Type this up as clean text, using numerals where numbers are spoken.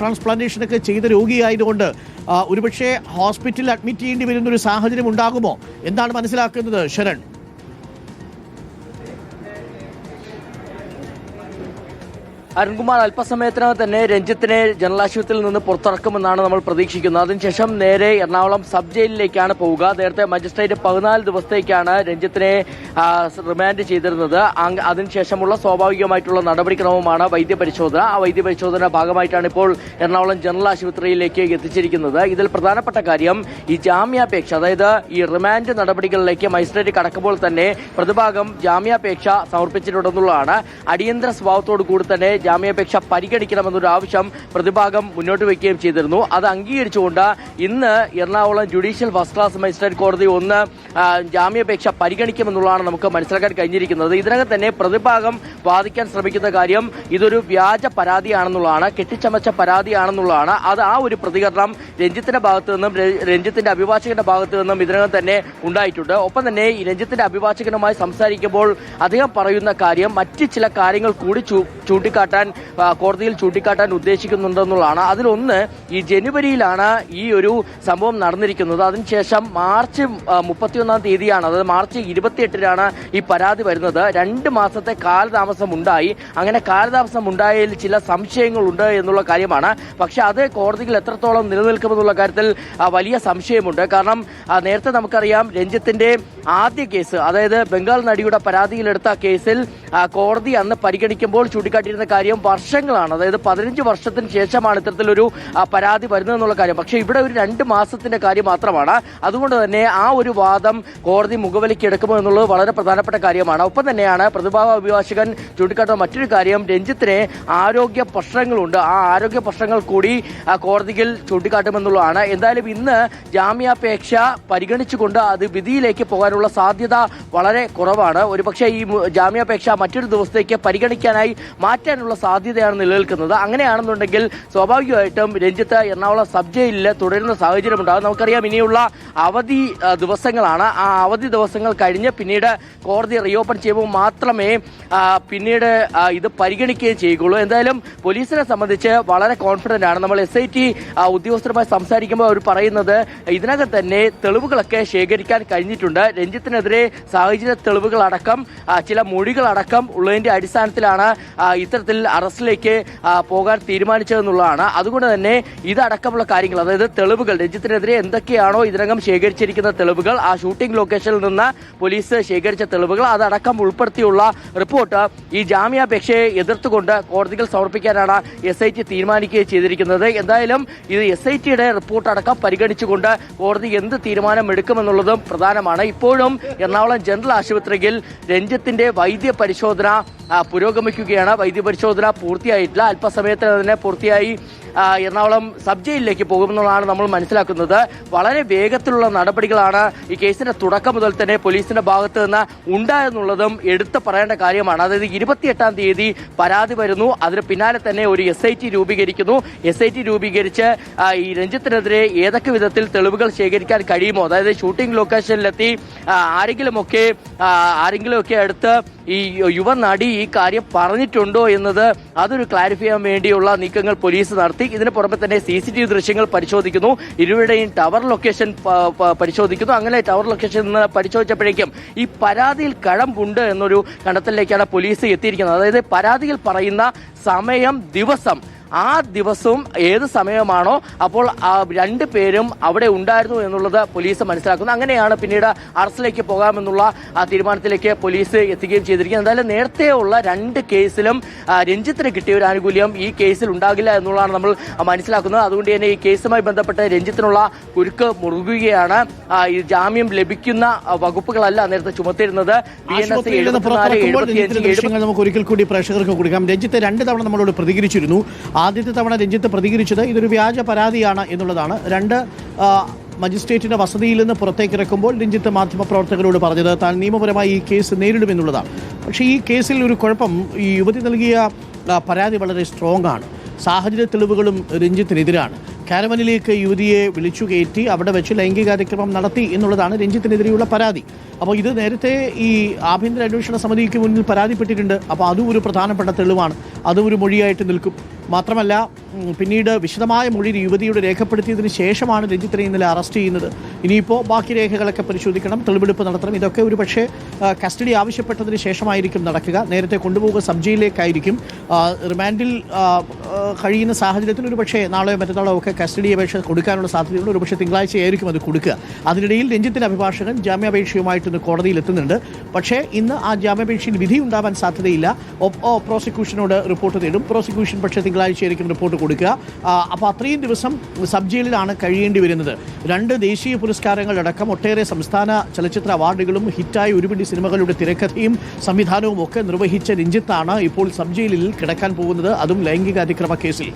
ട്രാൻസ്പ്ലാന്റേഷനൊക്കെ ചെയ്ത രോഗിയായതുകൊണ്ട് ഒരുപക്ഷെ ഹോസ്പിറ്റലിൽ അഡ്മിറ്റ് ചെയ്യേണ്ടി വരുന്നൊരു സാഹചര്യം ഉണ്ടാകുമോ? എന്താണ് മനസ്സിലാക്കുന്നത് ശരൺ? അരുൺകുമാർ, അല്പസമയത്തിനകം തന്നെ രഞ്ജിത്തിനെ ജനറൽ ആശുപത്രിയിൽ നിന്ന് പുറത്തിറക്കുമെന്നാണ് നമ്മൾ പ്രതീക്ഷിക്കുന്നത്. അതിനുശേഷം നേരെ എറണാകുളം സബ് ജയിലിലേക്കാണ് പോവുക. നേരത്തെ മജിസ്ട്രേറ്റ് 14 ദിവസത്തേക്കാണ് രഞ്ജിത്തിനെ റിമാൻഡ് ചെയ്തിരുന്നത്. അതിനുശേഷമുള്ള സ്വാഭാവികമായിട്ടുള്ള നടപടിക്രമമാണ് വൈദ്യപരിശോധന. ആ വൈദ്യപരിശോധന ഭാഗമായിട്ടാണ് ഇപ്പോൾ എറണാകുളം ജനറൽ ആശുപത്രിയിലേക്ക് എത്തിച്ചിരിക്കുന്നത്. ഇതിൽ പ്രധാനപ്പെട്ട കാര്യം ഈ ജാമ്യാപേക്ഷ, അതായത് ഈ റിമാൻഡ് നടപടികളിലേക്ക് മജിസ്ട്രേറ്റ് കടക്കുമ്പോൾ തന്നെ പ്രതിഭാഗം ജാമ്യാപേക്ഷ സമർപ്പിച്ചിട്ടുണ്ടെന്നുള്ളതാണ്. അടിയന്തര സ്വഭാവത്തോടു കൂടി തന്നെ ജാമ്യാപേക്ഷ പരിഗണിക്കണമെന്നൊരു ആവശ്യം പ്രതിഭാഗം മുന്നോട്ട് വയ്ക്കുകയും ചെയ്തിരുന്നു. അത് അംഗീകരിച്ചുകൊണ്ട് ഇന്ന് Ernakulam judicial first class magistrate കോടതി ഒന്ന് ജാമ്യാപേക്ഷ പരിഗണിക്കുമെന്നുള്ളതാണ് നമുക്ക് മനസ്സിലാക്കാൻ കഴിഞ്ഞിരിക്കുന്നത്. ഇതിനകം തന്നെ പ്രതിഭാഗം വാദിക്കാൻ ശ്രമിക്കുന്ന കാര്യം ഇതൊരു വ്യാജ പരാതിയാണെന്നുള്ളതാണ്, കെട്ടിച്ചമച്ച പരാതിയാണെന്നുള്ളതാണ്. അത് ആ ഒരു പ്രതികരണം രഞ്ജിത്തിന്റെ ഭാഗത്തു നിന്നും രഞ്ജിത്തിന്റെ അഭിഭാഷകന്റെ ഭാഗത്തു നിന്നും ഇതിനകം തന്നെ ഉണ്ടായിട്ടുണ്ട്. ഒപ്പം തന്നെ ഈ രഞ്ജിത്തിന്റെ അഭിഭാഷകനുമായി സംസാരിക്കുമ്പോൾ അദ്ദേഹം പറയുന്ന കാര്യം മറ്റ് ചില കാര്യങ്ങൾ കൂടി കോടതിയിൽ ചൂണ്ടിക്കാട്ടാൻ ഉദ്ദേശിക്കുന്നുണ്ടെന്നുള്ളതാണ്. അതിലൊന്ന്, ഈ ജനുവരിയിലാണ് ഈ ഒരു സംഭവം നടന്നിരിക്കുന്നത്. അതിനുശേഷം മാർച്ച് 31-ാം തീയതിയാണ്, അതായത് മാർച്ച് 28-നാണ് ഈ പരാതി വരുന്നത്. 2 മാസത്തെ കാലതാമസം ഉണ്ടായി. അങ്ങനെ കാലതാമസം ഉണ്ടായതിൽ ചില സംശയങ്ങളുണ്ട് എന്നുള്ള കാര്യമാണ്. പക്ഷെ അത് കോടതിയിൽ എത്രത്തോളം നിലനിൽക്കുമെന്നുള്ള കാര്യത്തിൽ വലിയ സംശയമുണ്ട്. കാരണം നേരത്തെ നമുക്കറിയാം രഞ്ജിത്തിന്റെ ആദ്യ കേസ്, അതായത് ബംഗാൾ നടിയുടെ പരാതിയിലെടുത്ത കേസിൽ കോടതി അന്ന് പരിഗണിക്കുമ്പോൾ ചൂണ്ടിക്കാട്ടിയിരുന്ന കാര്യം വർഷങ്ങളാണ്, അതായത് 15 വർഷത്തിന് ശേഷമാണ് ഇത്തരത്തിലൊരു പരാതി വരുന്നതെന്നുള്ള കാര്യം. പക്ഷേ ഇവിടെ ഒരു 2 മാസത്തിന്റെ കാര്യം മാത്രമാണ്. അതുകൊണ്ട് തന്നെ ആ ഒരു വാദം കോടതി മുഖവിലേക്ക് എടുക്കുമോ എന്നുള്ളത് വളരെ പ്രധാനപ്പെട്ട കാര്യമാണ്. ഒപ്പം തന്നെയാണ് പ്രതിഭാഗ അഭിഭാഷകൻ ചൂണ്ടിക്കാട്ടുന്ന മറ്റൊരു കാര്യം, രഞ്ജിത്തിന് ആരോഗ്യ പ്രശ്നങ്ങളുണ്ട്. ആ ആരോഗ്യ പ്രശ്നങ്ങൾ കൂടി കോടതിയിൽ ചൂണ്ടിക്കാട്ടുമെന്നുള്ളതാണ്. എന്തായാലും ഇന്ന് ജാമ്യാപേക്ഷ പരിഗണിച്ചുകൊണ്ട് അത് വിധിയിലേക്ക് പോകാനുള്ള സാധ്യത വളരെ കുറവാണ്. ഒരുപക്ഷെ ഈ ജാമ്യാപേക്ഷ മറ്റൊരു ദിവസത്തേക്ക് പരിഗണിക്കാനായി മാറ്റാനുള്ള സാധ്യതയാണ് നിലനിൽക്കുന്നത്. അങ്ങനെയാണെന്നുണ്ടെങ്കിൽ സ്വാഭാവികമായിട്ടും രഞ്ജിത്ത് എറണാകുളം സബ് ജയിലിൽ തുടരുന്ന സാഹചര്യം ഉണ്ടാകും. നമുക്കറിയാം ഇനിയുള്ള അവധി ദിവസങ്ങളാണ്. ആ അവധി ദിവസങ്ങൾ കഴിഞ്ഞ് പിന്നീട് കോടതി റീഓപ്പൺ ചെയ്യുമ്പോൾ മാത്രമേ പിന്നീട് ഇത് പരിഗണിക്കുകയും ചെയ്യുകയുള്ളൂ. എന്തായാലും പോലീസിനെ സംബന്ധിച്ച് വളരെ കോൺഫിഡന്റ് ആണ്. നമ്മൾ SIT ഉദ്യോഗസ്ഥരുമായി സംസാരിക്കുമ്പോൾ അവർ പറയുന്നത് ഇതിനകം തന്നെ തെളിവുകളൊക്കെ ശേഖരിക്കാൻ കഴിഞ്ഞിട്ടുണ്ട്. രഞ്ജിത്തിനെതിരെ സാഹചര്യ തെളിവുകളടക്കം ചില മൊഴികളടക്കം ഉള്ളതിന്റെ അടിസ്ഥാനത്തിലാണ് ഇത്തരത്തിൽ അറസ്റ്റിലേക്ക് പോകാൻ തീരുമാനിച്ചതെന്നുള്ളതാണ്. അതുകൊണ്ട് തന്നെ ഇതടക്കമുള്ള കാര്യങ്ങൾ, അതായത് തെളിവുകൾ, രഞ്ജിത്തിനെതിരെ എന്തൊക്കെയാണോ ഇതിനകം ശേഖരിച്ചിരിക്കുന്ന തെളിവുകൾ, ആ ഷൂട്ടിംഗ് ലൊക്കേഷനിൽ നിന്ന് പോലീസ് ശേഖരിച്ച തെളിവുകൾ, അതടക്കം ഉൾപ്പെടുത്തിയുള്ള റിപ്പോർട്ട് ഈ ജാമ്യാപേക്ഷയെ എതിർത്തുകൊണ്ട് കോടതിയിൽ സമർപ്പിക്കാനാണ് SIT തീരുമാനിക്കുകയും ചെയ്തിരിക്കുന്നത്. എന്തായാലും ഇത് SITയുടെ റിപ്പോർട്ട് അടക്കം പരിഗണിച്ചുകൊണ്ട് കോടതി എന്ത് തീരുമാനം എടുക്കുമെന്നുള്ളതും പ്രധാനമാണ്. ഇപ്പോഴും എറണാകുളം ജനറൽ ആശുപത്രിയിൽ രഞ്ജിത്തിന്റെ വൈദ്യ പരിശോധന പുരോഗമിക്കുകയാണ്. വൈദ്യപരിശോധന പൂർത്തിയായിട്ടില്ല. അല്പസമയത്തിന് തന്നെ പൂർത്തിയായി എറണാകുളം സബ് ജയിലിലേക്ക് പോകുമെന്നുള്ളതാണ് നമ്മൾ മനസ്സിലാക്കുന്നത്. വളരെ വേഗത്തിലുള്ള നടപടികളാണ് ഈ കേസിന്റെ തുടക്കം മുതൽ തന്നെ പോലീസിന്റെ ഭാഗത്ത് നിന്ന് ഉണ്ടായെന്നുള്ളതും എടുത്തു പറയേണ്ട കാര്യമാണ്. അതായത് 28-ാം തീയതി പരാതി വരുന്നു, അതിന് പിന്നാലെ തന്നെ ഒരു SIT രൂപീകരിക്കുന്നു. SIT രൂപീകരിച്ച് ഈ രഞ്ജിത്തിനെതിരെ ഏതൊക്കെ വിധത്തിൽ തെളിവുകൾ ശേഖരിക്കാൻ കഴിയുമോ, അതായത് ഷൂട്ടിംഗ് ലൊക്കേഷനിലെത്തി ആരെങ്കിലുമൊക്കെ അടുത്ത് ഈ യുവ നടി ഈ കാര്യം പറഞ്ഞിട്ടുണ്ടോ എന്നത് അതൊരു ക്ലാരിഫൈ ചെയ്യാൻ വേണ്ടിയുള്ള നീക്കങ്ങൾ പോലീസ് നടത്തി. ഇതിന് പുറമെ തന്നെ CCTV ദൃശ്യങ്ങൾ പരിശോധിക്കുന്നു, ഇരുവരുടെയും ടവർ ലൊക്കേഷൻ പരിശോധിക്കുന്നു. അങ്ങനെ ടവർ ലൊക്കേഷൻ പരിശോധിച്ചപ്പോഴേക്കും ഈ പരാതിയിൽ കഴമ്പുണ്ട് എന്നൊരു കണ്ടെത്തലിലേക്കാണ് പോലീസ് എത്തിയിരിക്കുന്നത്. അതായത് പരാതിയിൽ പറയുന്ന സമയം, ദിവസം, ആ ദിവസവും ഏത് സമയമാണോ അപ്പോൾ 2 പേരും അവിടെ ഉണ്ടായിരുന്നു എന്നുള്ളത് പോലീസ് മനസ്സിലാക്കുന്നു. അങ്ങനെയാണ് പിന്നീട് അറസ്റ്റിലേക്ക് പോകാമെന്നുള്ള തീരുമാനത്തിലേക്ക് പോലീസ് എത്തുകയും ചെയ്തിരിക്കുന്നത്. എന്തായാലും നേരത്തെയുള്ള 2 കേസിലും രഞ്ജിത്തിന് കിട്ടിയ ഒരു ആനുകൂല്യം ഈ കേസിൽ ഉണ്ടാകില്ല എന്നുള്ളതാണ് നമ്മൾ മനസ്സിലാക്കുന്നത്. അതുകൊണ്ട് തന്നെ ഈ കേസുമായി ബന്ധപ്പെട്ട് രഞ്ജിത്തിനുള്ള കുരുക്ക് മുറുകുകയാണ്. ഈ ജാമ്യം ലഭിക്കുന്ന വകുപ്പുകളല്ല നേരത്തെ ചുമത്തിയിരുന്നത്. നമുക്ക് ഒരിക്കൽ കൂടി പ്രേക്ഷകർക്ക് കൊടുക്കാം. രഞ്ജിത്ത് 2 തവണ നമ്മളോട് പ്രതികരിച്ചിരുന്നു. ആദ്യത്തെ തവണ രഞ്ജിത്ത് പ്രതികരിച്ചത് ഇതൊരു വ്യാജ പരാതിയാണ് എന്നുള്ളതാണ്. 2 മജിസ്ട്രേറ്റിന്റെ വസതിയിൽ നിന്ന് പുറത്തേക്കിറക്കുമ്പോൾ രഞ്ജിത്ത് മാധ്യമപ്രവർത്തകരോട് പറഞ്ഞത് താൻ നിയമപരമായി ഈ കേസ് നേരിടുമെന്നുള്ളതാണ്. പക്ഷേ ഈ കേസിൽ ഒരു കുഴപ്പം, ഈ യുവതി നൽകിയ പരാതി വളരെ സ്ട്രോങ് ആണ്. സാഹചര്യ തെളിവുകളും രഞ്ജിത്തിനെതിരാണ്. കാരവനിലേക്ക് യുവതിയെ വിളിച്ചു കയറ്റി അവിടെ വെച്ച് ലൈംഗികാതിക്രമം നടത്തി എന്നുള്ളതാണ് രഞ്ജിത്തിനെതിരെയുള്ള പരാതി. അപ്പോൾ ഇത് നേരത്തെ ഈ ആഭ്യന്തര അന്വേഷണ സമിതിക്ക് മുന്നിൽ പരാതിപ്പെട്ടിട്ടുണ്ട്. അപ്പോൾ അതും ഒരു പ്രധാനപ്പെട്ട തെളിവാണ്, അതും ഒരു മൊഴിയായിട്ട് നിൽക്കും. മാത്രമല്ല പിന്നീട് വിശദമായ മൊഴി യുവതിയുടെ രേഖപ്പെടുത്തിയതിന് ശേഷമാണ് രഞ്ജിത്തിനെ ഇന്നലെ അറസ്റ്റ് ചെയ്യുന്നത്. ഇനിയിപ്പോൾ ബാക്കി രേഖകളൊക്കെ പരിശോധിക്കണം, തെളിവെടുപ്പ് നടത്തണം. ഇതൊക്കെ ഒരു പക്ഷേ കസ്റ്റഡി ആവശ്യപ്പെട്ടതിന് ശേഷമായിരിക്കും നടക്കുക. നേരത്തെ കൊണ്ടുപോകുക സബ് ജയിലിലേക്കായിരിക്കും. റിമാൻഡിൽ കഴിയുന്ന സാഹചര്യത്തിൽ ഒരു പക്ഷേ നാളെയോ മറ്റന്നാളോ ഒക്കെ കസ്റ്റഡി അപേക്ഷ കൊടുക്കാനുള്ള സാധ്യതയുണ്ട്. ഒരു പക്ഷേ തിങ്കളാഴ്ചയായിരിക്കും അത് കൊടുക്കുക. അതിനിടയിൽ രഞ്ജിത്തിന്റെ അഭിഭാഷകൻ ജാമ്യാപേക്ഷയുമായിട്ട് ഇന്ന് കോടതിയിൽ എത്തുന്നുണ്ട്. പക്ഷേ ഇന്ന് ആ ജാമ്യാപേക്ഷയിൽ വിധി ഉണ്ടാവാൻ സാധ്യതയില്ല. പ്രോസിക്യൂഷനോട് റിപ്പോർട്ട് തേടും. പ്രോസിക്യൂഷൻ പക്ഷേ തിങ്കളാഴ്ചയായിരിക്കും റിപ്പോർട്ട് കൊടുക്കുക. അപ്പോൾ അത്രയും ദിവസം സബ് ജയിലിലാണ് കഴിയേണ്ടി വരുന്നത്. 2 ദേശീയ പുരസ്കാരങ്ങളടക്കം ഒട്ടേറെ സംസ്ഥാന ചലച്ചിത്ര അവാർഡുകളും ഹിറ്റായ ഒരുപിടി സിനിമകളുടെ തിരക്കഥയും സംവിധാനവും ഒക്കെ നിർവഹിച്ച രഞ്ജിത്താണ് ഇപ്പോൾ സബ് ജയിലിൽ കിടക്കാൻ പോകുന്നത്, അതും ലൈംഗിക അതിക്രമ കേസിൽ.